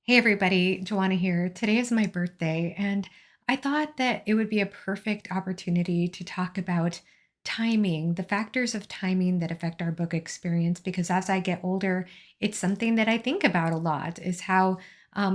Hey everybody, Joanna here. Today is my birthday, and I thought that it would be a perfect opportunity to talk about timing, the factors of timing that affect our book experience. Because as I get older, it's something that I think about a lot is how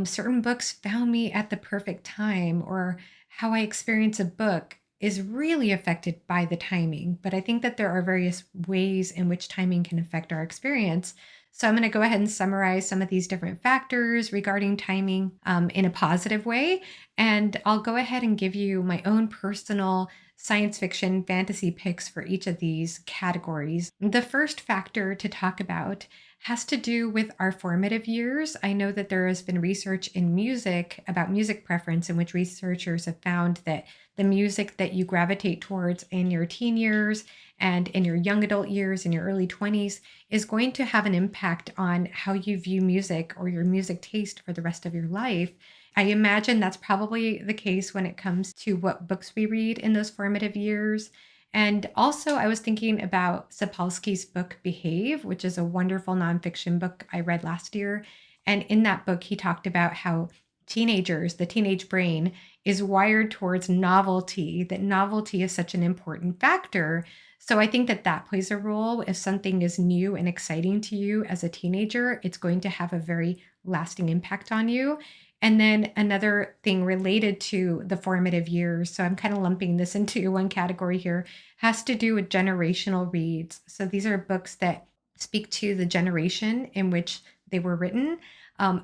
certain books found me at the perfect time, or how I experience a book is really affected by the timing. But I think that there are various ways in which timing can affect our experience. So I'm going to go ahead and summarize some of these different factors regarding timing in a positive way. And I'll go ahead and give you my own personal science fiction fantasy picks for each of these categories. The first factor to talk about has to do with our formative years. I know that there has been research in music about music preference, in which researchers have found that the music that you gravitate towards in your teen years and in your young adult years, in your early 20s, is going to have an impact on how you view music or your music taste for the rest of your life. I imagine that's probably the case when it comes to what books we read in those formative years. And also, I was thinking about Sapolsky's book Behave, which is a wonderful nonfiction book I read last year. And in that book, he talked about how teenagers, the teenage brain, is wired towards novelty, that novelty is such an important factor. So I think that that plays a role. If something is new and exciting to you as a teenager, it's going to have a very lasting impact on you. And then another thing related to the formative years, so I'm kind of lumping this into one category here, has to do with generational reads. So these are books that speak to the generation in which they were written.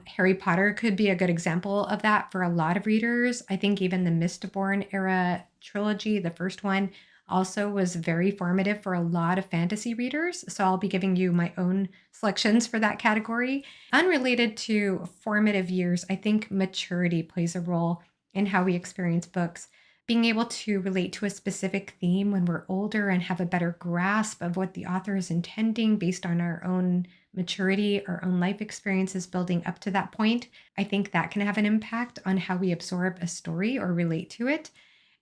Harry Potter could be a good example of that for a lot of readers. I think even the Mistborn era trilogy, the first one, also was very formative for a lot of fantasy readers. So I'll be giving you my own selections for that category. Unrelated to formative years, I think maturity plays a role in how we experience books. Being able to relate to a specific theme when we're older and have a better grasp of what the author is intending based on our own maturity, our own life experiences building up to that point, I think that can have an impact on how we absorb a story or relate to it.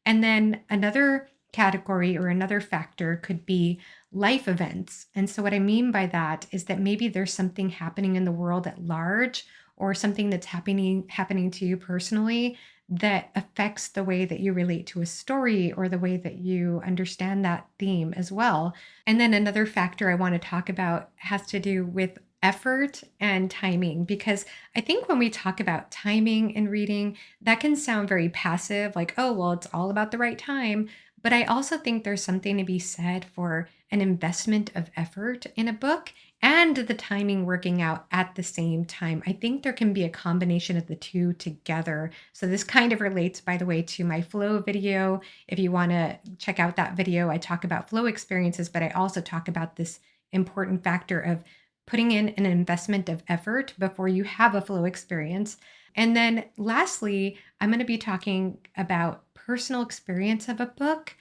And then another category or another factor could be life events. And so, what I mean by that is that maybe there's something happening in the world at large, or something that's happening to you personally that affects the way that you relate to a story or the way that you understand that theme as well. And then another factor I want to talk about has to do with effort and timing, because I think when we talk about timing in reading, that can sound very passive, like, oh, well, it's all about the right time. But I also think there's something to be said for an investment of effort in a book and the timing working out at the same time. I think there can be a combination of the two together. So this kind of relates, by the way, to my flow video. If you want to check out that video, I talk about flow experiences, but I also talk about this important factor of putting in an investment of effort before you have a flow experience. And then lastly, I'm going to be talking about personal experience of a book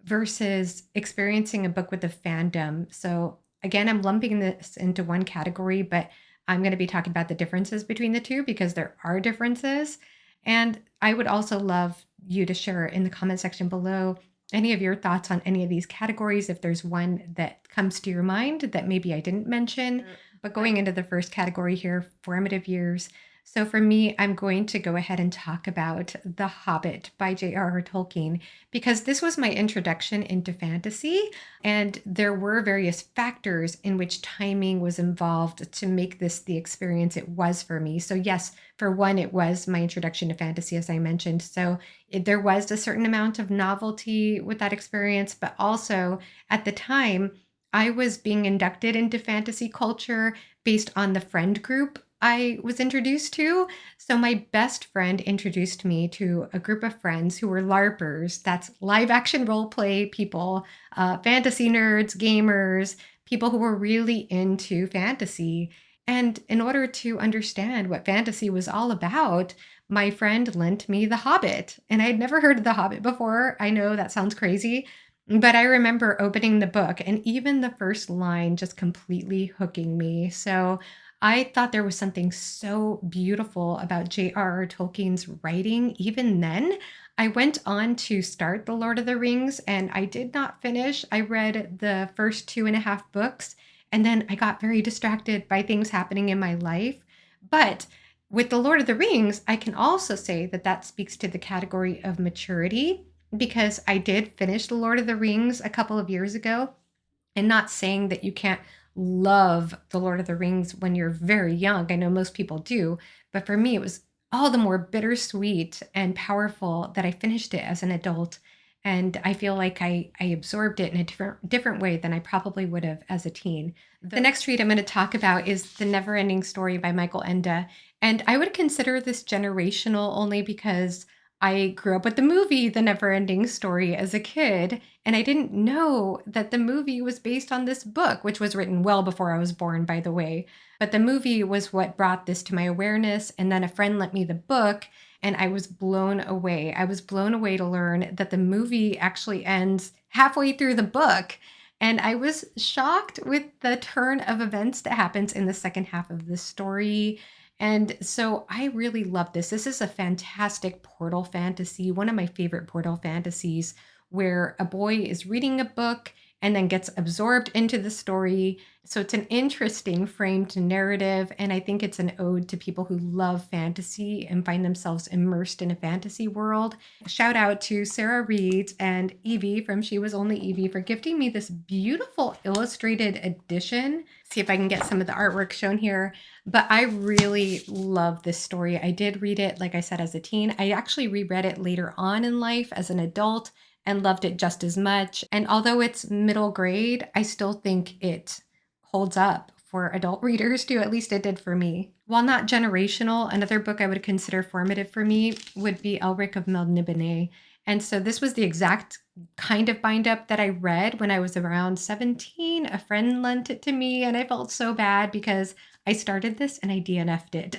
versus experiencing a book with a fandom. So again, I'm lumping this into one category, but I'm going to be talking about the differences between the two because there are differences. And I would also love you to share in the comment section below any of your thoughts on any of these categories. If there's one that comes to your mind that maybe I didn't mention. But going into the first category here, formative years. So for me, I'm going to go ahead and talk about The Hobbit by J.R.R. Tolkien, because this was my introduction into fantasy, and there were various factors in which timing was involved to make this the experience it was for me. So yes, for one, it was my introduction to fantasy, as I mentioned. So there was a certain amount of novelty with that experience, but also at the time, I was being inducted into fantasy culture based on the friend group I was introduced to. So my best friend introduced me to a group of friends who were LARPers. That's live action role play people, fantasy nerds, gamers, people who were really into fantasy. And in order to understand what fantasy was all about, my friend lent me The Hobbit. And I had never heard of The Hobbit before. I know that sounds crazy, but I remember opening the book and even the first line just completely hooking me. So I thought there was something so beautiful about J.R.R. Tolkien's writing even then. I went on to start The Lord of the Rings and I did not finish. I read the first 2.5 books and then I got very distracted by things happening in my life. But With The Lord of the Rings, I can also say that that speaks to the category of maturity because I did finish The Lord of the Rings a couple of years ago. And not saying that you can't love The Lord of the Rings when you're very young. I know most people do, but for me, it was all the more bittersweet and powerful that I finished it as an adult. And I feel like I absorbed it in a different way than I probably would have as a teen. The next read I'm going to talk about is The Neverending Story by Michael Enda. And I would consider this generational only because I grew up with the movie The Neverending Story as a kid, and I didn't know that the movie was based on this book, which was written well before I was born, by the way. But the movie was what brought this to my awareness. And then a friend lent me the book, and I was blown away. I was blown away to learn that the movie actually ends halfway through the book. And I was shocked with the turn of events that happens in the second half of the story. And so I really love this. This is a fantastic portal fantasy, one of my favorite portal fantasies, where a boy is reading a book and then gets absorbed into the story. So it's an interesting framed narrative. And I think it's an ode to people who love fantasy and find themselves immersed in a fantasy world. Shout out to Sarah Reed and Evie from She Was Only Evie for gifting me this beautiful illustrated edition. See if I can get some of the artwork shown here. But I really love this story. I did read it, like I said, as a teen. I actually reread it later on in life as an adult and loved it just as much. And although it's middle grade, I still think it holds up for adult readers too. At least it did for me. While not generational, another book I would consider formative for me would be Elric of Melniboné. And so this was the exact kind of bind up that I read when I was around 17. A friend lent it to me, and I felt so bad because I started this and I DNF'd it.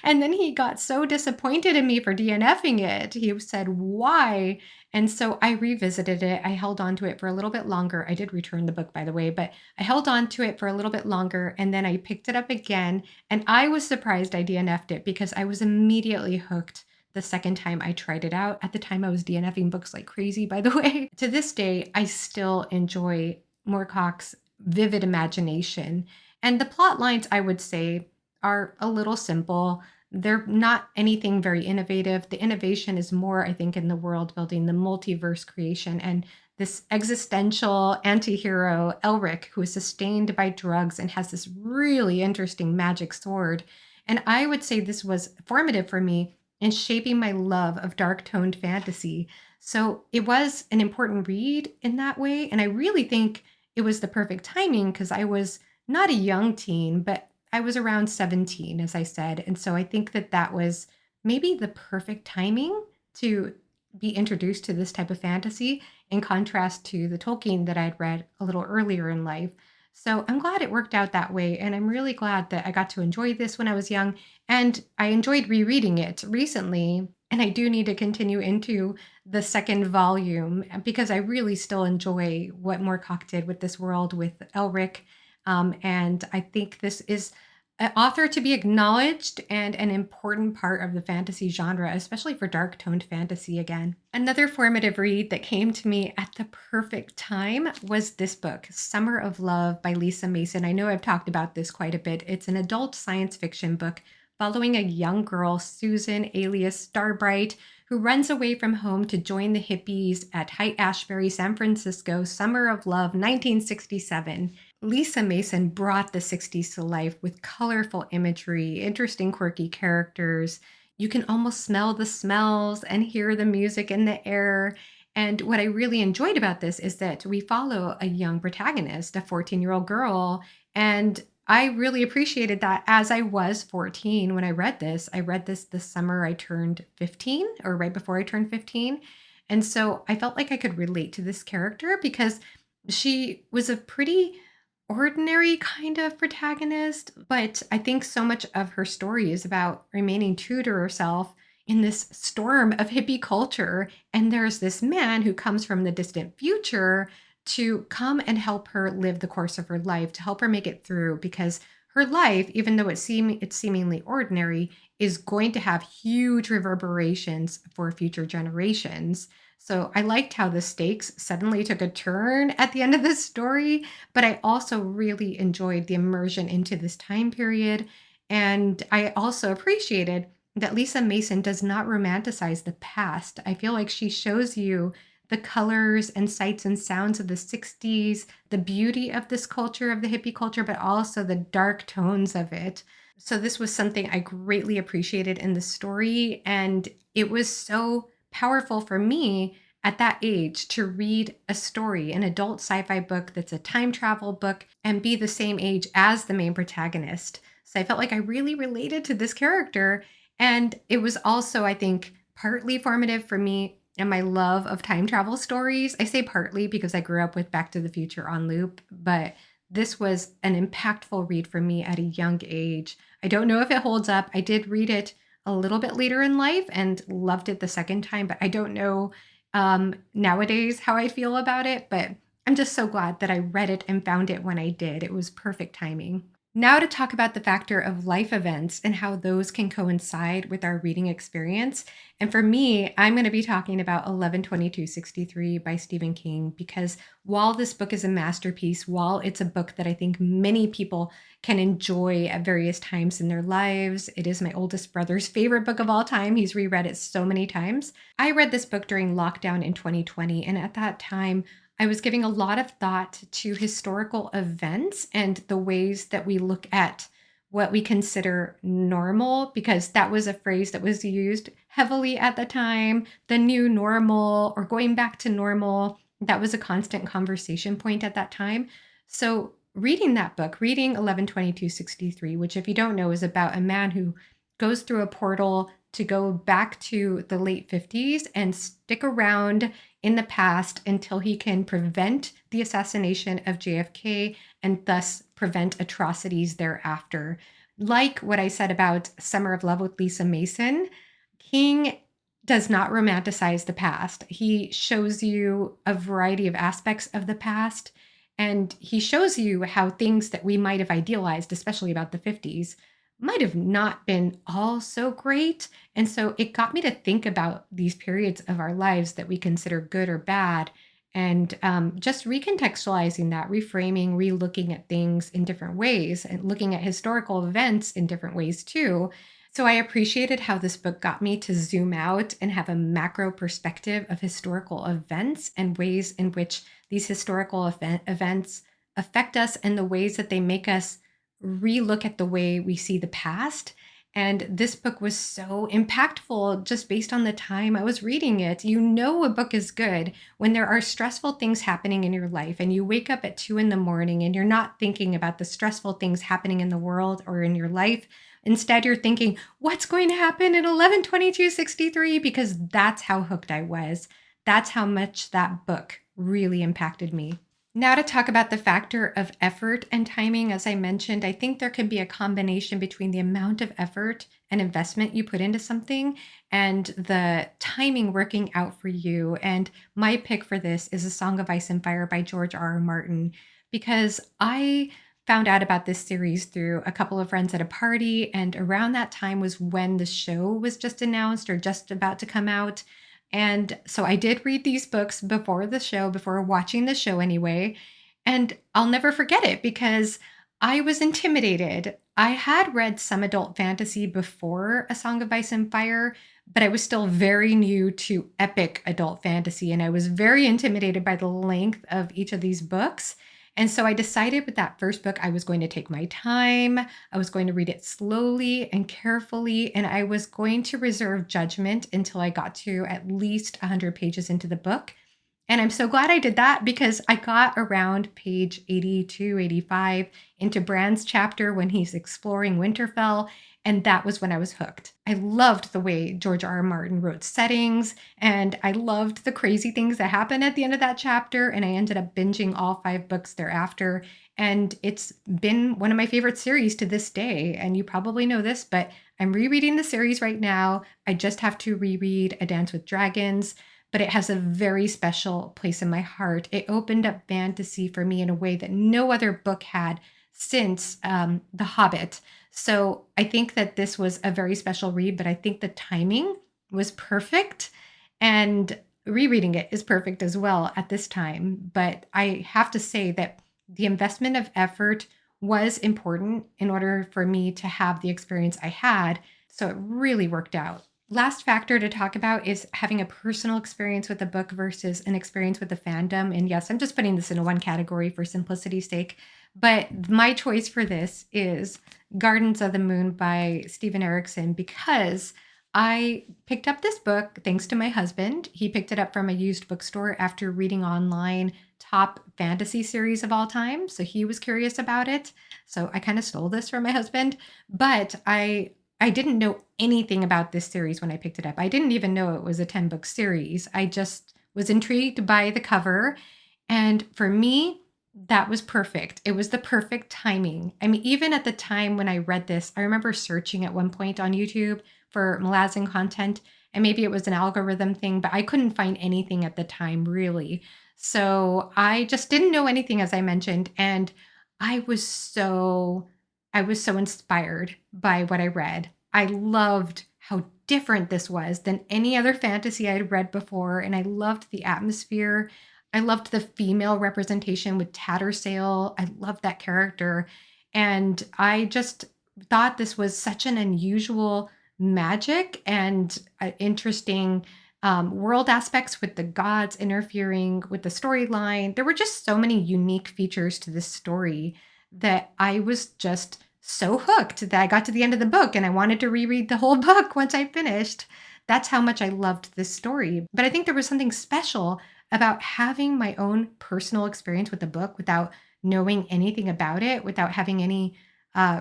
And then he got so disappointed in me for DNFing it. He said, "Why?" And so I revisited it. I held on to it for a little bit longer. I did return the book, by the way, but I held on to it for a little bit longer, and then I picked it up again. And I was surprised I DNF'd it because I was immediately hooked the second time I tried it out. At the time, I was DNFing books like crazy, by the way. To this day, I still enjoy Moorcock's vivid imagination. And the plot lines, I would say, are a little simple. They're not anything very innovative. The innovation is more, I think, in the world building, the multiverse creation, and this existential anti-hero, Elric, who is sustained by drugs and has this really interesting magic sword. And I would say this was formative for me in shaping my love of dark toned fantasy. So it was an important read in that way. And I really think it was the perfect timing because I was not a young teen, but I was around 17, as I said. And so I think that that was maybe the perfect timing to be introduced to this type of fantasy in contrast to the Tolkien that I'd read a little earlier in life. So I'm glad it worked out that way. And I'm really glad that I got to enjoy this when I was young. And I enjoyed rereading it recently. And I do need to continue into the second volume because I really still enjoy what Moorcock did with this world with Elric. And I think this is an author to be acknowledged and an important part of the fantasy genre, especially for dark toned fantasy again. Another formative read that came to me at the perfect time was this book, Summer of Love by Lisa Mason. I know I've talked about this quite a bit. It's an adult science fiction book following a young girl, Susan, alias Starbright, who runs away from home to join the hippies at Haight-Ashbury, San Francisco, Summer of Love, 1967. Lisa Mason brought the 60s to life with colorful imagery, interesting, quirky characters. You can almost smell the smells and hear the music in the air. And what I really enjoyed about this is that we follow a young protagonist, a 14-year-old girl. And I really appreciated that as I was 14 when I read this. I read this the summer I turned 15 or right before I turned 15. And so I felt like I could relate to this character because she was a pretty ordinary kind of protagonist, but I think so much of her story is about remaining true to herself in this storm of hippie culture. And there's this man who comes from the distant future to come and help her live the course of her life, to help her make it through, because her life, even though it's seemingly ordinary, is going to have huge reverberations for future generations. So I liked how the stakes suddenly took a turn at the end of this story, but I also really enjoyed the immersion into this time period And I also appreciated that Lisa Mason does not romanticize the past. I feel like she shows you the colors and sights and sounds of the 60s, the beauty of this culture, of the hippie culture, but also the dark tones of it. So, this was something I greatly appreciated in the story. And it was so powerful for me at that age to read a story, an adult sci fi book that's a time travel book, and be the same age as the main protagonist. So I felt like I really related to this character. And it was also, I think, partly formative for me and my love of time travel stories. I say partly because I grew up with Back to the Future on loop, but this was an impactful read for me at a young age. I don't know if it holds up. I did read it a little bit later in life and loved it the second time, but I don't know nowadays how I feel about it. But I'm just so glad that I read it and found it when I did. It was perfect timing. Now, to talk about the factor of life events and how those can coincide with our reading experience. And for me, I'm going to be talking about 11/22/63 by Stephen King because while this book is a masterpiece, while it's a book that I think many people can enjoy at various times in their lives, it is my oldest brother's favorite book of all time. He's reread it so many times. I read this book during lockdown in 2020, and at that time, I was giving a lot of thought to historical events and the ways that we look at what we consider normal, because that was a phrase that was used heavily at the time, the new normal or going back to normal. That was a constant conversation point at that time. So, reading that book, reading 11/22/63, which, if you don't know, is about a man who goes through a portal to go back to the late 50s and stick around in the past until he can prevent the assassination of JFK and thus prevent atrocities thereafter. Like what I said about Summer of Love with Lisa Mason, King does not romanticize the past. He shows you a variety of aspects of the past, and he shows you how things that we might have idealized, especially about the 50s, might have not been all so great. And so it got me to think about these periods of our lives that we consider good or bad, and just recontextualizing that, reframing, relooking at things in different ways, and looking at historical events in different ways too. So I appreciated how this book got me to zoom out and have a macro perspective of historical events and ways in which these historical events affect us and the ways that they make us relook at the way we see the past. And this book was so impactful just based on the time I was reading it. You know, a book is good when there are stressful things happening in your life and you wake up at 2 in the morning and you're not thinking about the stressful things happening in the world or in your life. Instead, you're thinking, what's going to happen in 11/22/63? Because that's how hooked I was. That's how much that book really impacted me. Now, to talk about the factor of effort and timing, as I mentioned, I think there can be a combination between the amount of effort and investment you put into something and the timing working out for you. And my pick for this is A Song of Ice and Fire by George R. R. Martin, because I found out about this series through a couple of friends at a party. And around that time was when the show was just announced or just about to come out. And so I did read these books before the show, before watching the show anyway. And I'll never forget it because I was intimidated. I had read some adult fantasy before A Song of Ice and Fire, but I was still very new to epic adult fantasy. And I was very intimidated by the length of each of these books. And so I decided with that first book, I was going to take my time. I was going to read it slowly and carefully, and I was going to reserve judgment until I got to at least 100 pages into the book. And I'm so glad I did that because I got around page 82, 85 into Bran's chapter when he's exploring Winterfell. And that was when I was hooked. I loved the way George R. R. Martin wrote settings, and I loved the crazy things that happened at the end of that chapter. And I ended up binging all 5 books thereafter. And it's been one of my favorite series to this day. And you probably know this, but I'm rereading the series right now. I just have to reread A Dance with Dragons, but it has a very special place in my heart. It opened up fantasy for me in a way that no other book had since The Hobbit. So I think that this was a very special read, but I think the timing was perfect. And rereading it is perfect as well at this time. But I have to say that the investment of effort was important in order for me to have the experience I had. So it really worked out. Last factor to talk about is having a personal experience with a book versus an experience with the fandom. And yes, I'm just putting this into one category for simplicity's sake. But my choice for this is Gardens of the Moon by Stephen Erickson because I picked up this book thanks to my husband. He picked it up from a used bookstore after reading online top fantasy series of all time. So he was curious about it. So I kind of stole this from my husband, but I didn't know anything about this series when I picked it up. I didn't even know it was a 10-book series. I just was intrigued by the cover. And for me, that was perfect. It was the perfect timing. I mean, even at the time when I read this, I remember searching at one point on YouTube for Malazan content, and maybe it was an algorithm thing, but I couldn't find anything at the time really. So I just didn't know anything, as I mentioned, and I was so I was so inspired by what I read. I loved how different this was than any other fantasy I'd read before, and I loved the atmosphere. I loved the female representation with Tattersail. I loved that character. And I just thought this was such an unusual magic and interesting world aspects with the gods interfering with the storyline. There were just so many unique features to this story that I was just so hooked that I got to the end of the book and I wanted to reread the whole book once I finished. That's how much I loved this story. But I think there was something special about having my own personal experience with the book without knowing anything about it, without having any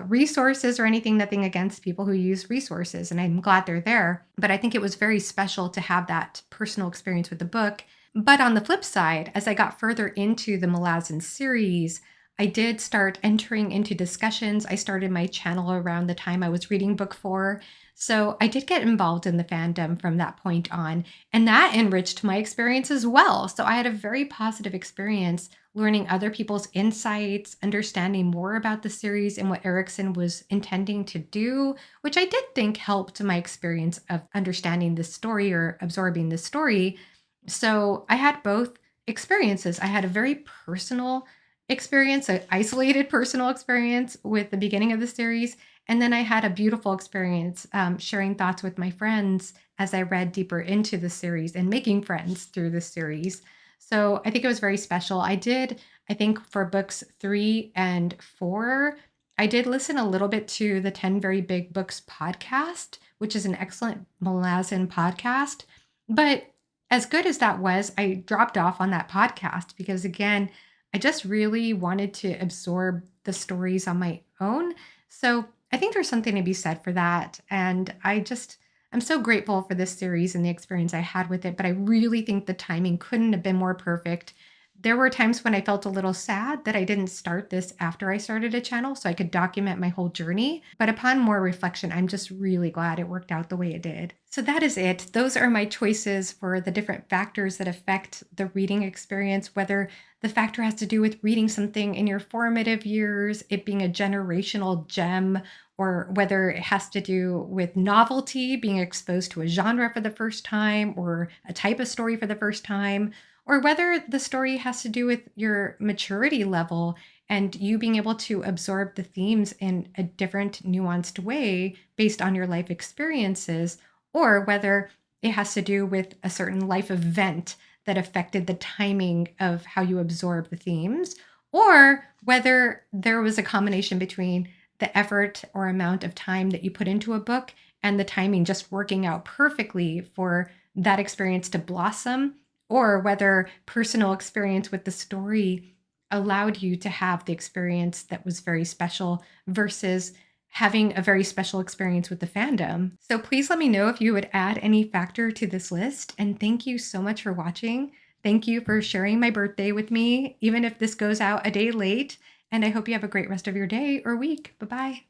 resources or anything, nothing against people who use resources. And I'm glad they're there. But I think it was very special to have that personal experience with the book. But on the flip side, as I got further into the Malazan series, I did start entering into discussions. I started my channel around the time I was reading book 4. So I did get involved in the fandom from that point on, and that enriched my experience as well. So I had a very positive experience learning other people's insights, understanding more about the series and what Erickson was intending to do, which I did think helped my experience of understanding this story or absorbing this story. So I had both experiences. I had a very personal experience, an isolated personal experience with the beginning of the series. And then I had a beautiful experience sharing thoughts with my friends as I read deeper into the series and making friends through the series. So I think it was very special. I think for books 3 and 4, I did listen a little bit to the 10 Very Big Books podcast, which is an excellent Malazan podcast. But as good as that was, I dropped off on that podcast because, again, I just really wanted to absorb the stories on my own. So I think there's something to be said for that. And I'm so grateful for this series and the experience I had with it. But I really think the timing couldn't have been more perfect. There were times when I felt a little sad that I didn't start this after I started a channel so I could document my whole journey. But upon more reflection, I'm just really glad it worked out the way it did. So that is it. Those are my choices for the different factors that affect the reading experience, whether the factor has to do with reading something in your formative years, it being a generational gem, or whether it has to do with novelty, being exposed to a genre for the first time, or a type of story for the first time, or whether the story has to do with your maturity level and you being able to absorb the themes in a different, nuanced way based on your life experiences, or whether it has to do with a certain life event that affected the timing of how you absorb the themes, or whether there was a combination between the effort or amount of time that you put into a book and the timing just working out perfectly for that experience to blossom, or whether personal experience with the story allowed you to have the experience that was very special versus having a very special experience with the fandom. So please let me know if you would add any factor to this list. And thank you so much for watching. Thank you for sharing my birthday with me, even if this goes out a day late. And I hope you have a great rest of your day or week. Bye-bye.